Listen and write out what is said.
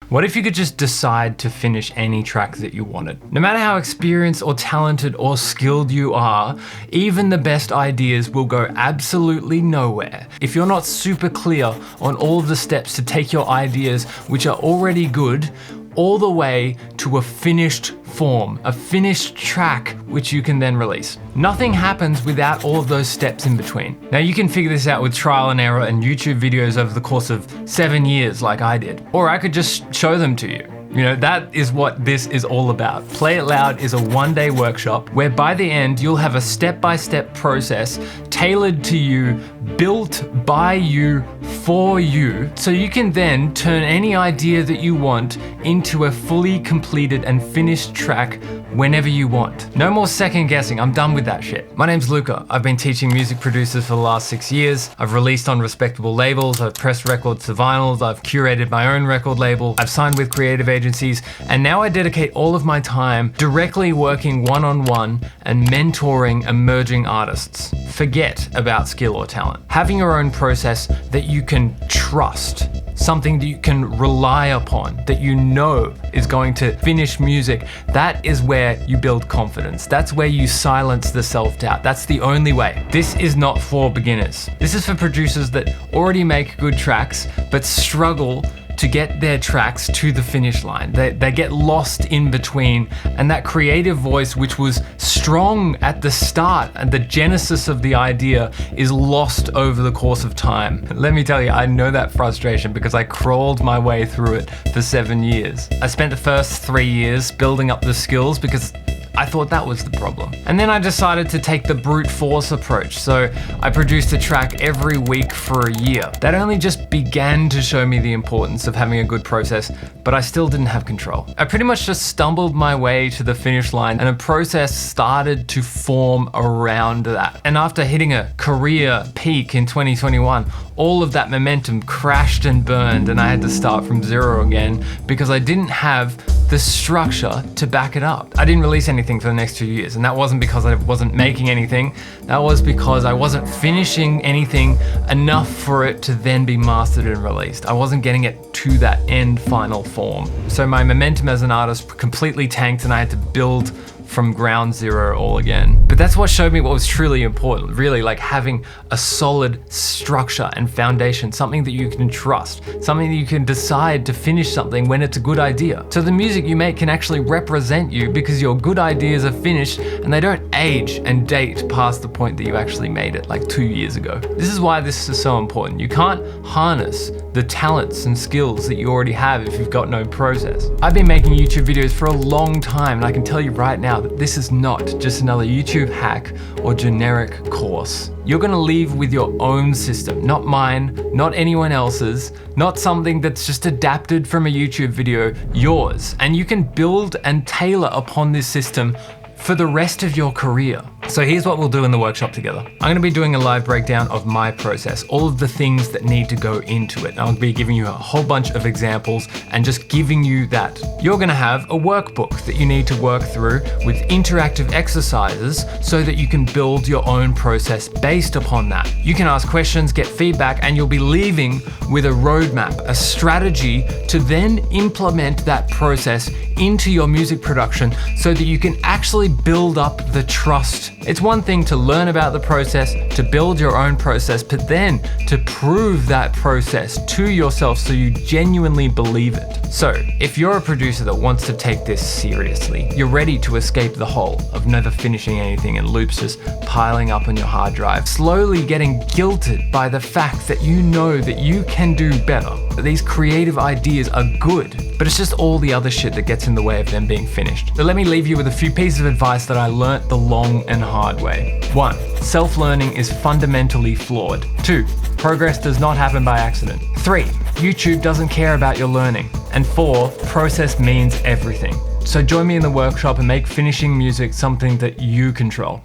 What if you could just decide to finish any track that you wanted? No matter how experienced or talented or skilled you are, even the best ideas will go absolutely nowhere if you're not super clear on all of the steps to take your ideas, which are already good, all the way to a finished form, a finished track, which you can then release. Nothing happens without all of those steps in between. Now you can figure this out with trial and error and YouTube videos over the course of 7 years like I did. Or I could just show them to you. You know, that is what this is all about. Play It Loud is a one-day workshop where by the end, you'll have a step-by-step process tailored to you, built by you, for you, so you can then turn any idea that you want into a fully completed and finished track whenever you want. No more second guessing, I'm done with that shit. My name's Luca. I've been teaching music producers for the last 6 years. I've released on respectable labels, I've pressed records to vinyls, I've curated my own record label, I've signed with creative agencies, and now I dedicate all of my time directly working one-on-one and mentoring emerging artists. Forget about skill or talent. Having your own process that you can trust, something that you can rely upon, that you know is going to finish music, that is where you build confidence. That's where you silence the self-doubt. That's the only way. This is not for beginners. This is for producers that already make good tracks, but struggle to get their tracks to the finish line. They get lost in between, and that creative voice, which was strong at the start and the genesis of the idea, is lost over the course of time. Let me tell you, I know that frustration because I crawled my way through it for 7 years. I spent the first 3 years building up the skills because I thought that was the problem. And then I decided to take the brute force approach. So I produced a track every week for a year. That only just began to show me the importance of having a good process, but I still didn't have control. I pretty much just stumbled my way to the finish line, and a process started to form around that. And after hitting a career peak in 2021, all of that momentum crashed and burned, and I had to start from zero again because I didn't have the structure to back it up. I didn't release anything for the next 2 years, and that wasn't because I wasn't making anything. That was because I wasn't finishing anything enough for it to then be mastered and released. I wasn't getting it to that end final form. So my momentum as an artist completely tanked, and I had to build from ground zero all again. But that's what showed me what was truly important, really, like having a solid structure and foundation, something that you can trust, something that you can decide to finish something when it's a good idea. So the music you make can actually represent you because your good ideas are finished and they don't age and date past the point that you actually made it like 2 years ago. This is why this is so important. You can't harness the talents and skills that you already have if you've got no process. I've been making YouTube videos for a long time, and I can tell you right now that this is not just another YouTube hack or generic course. You're gonna leave with your own system, not mine, not anyone else's, not something that's just adapted from a YouTube video, yours. And you can build and tailor upon this system for the rest of your career. So here's what we'll do in the workshop together. I'm gonna be doing a live breakdown of my process, all of the things that need to go into it. I'll be giving you a whole bunch of examples and just giving you that. You're gonna have a workbook that you need to work through with interactive exercises so that you can build your own process based upon that. You can ask questions, get feedback, and you'll be leaving with a roadmap, a strategy to then implement that process into your music production so that you can actually build up the trust. It's one thing to learn about the process, to build your own process, but then to prove that process to yourself so you genuinely believe it. So if you're a producer that wants to take this seriously, you're ready to escape the hole of never finishing anything and loops just piling up on your hard drive, slowly getting guilted by the fact that you know that you can do better, that these creative ideas are good, but it's just all the other shit that gets in the way of them being finished. So let me leave you with a few pieces of advice that I learnt the long and hard way. 1. Self-learning is fundamentally flawed. 2. Progress does not happen by accident. 3. YouTube doesn't care about your learning. And 4. Process means everything. So join me in the workshop and make finishing music something that you control.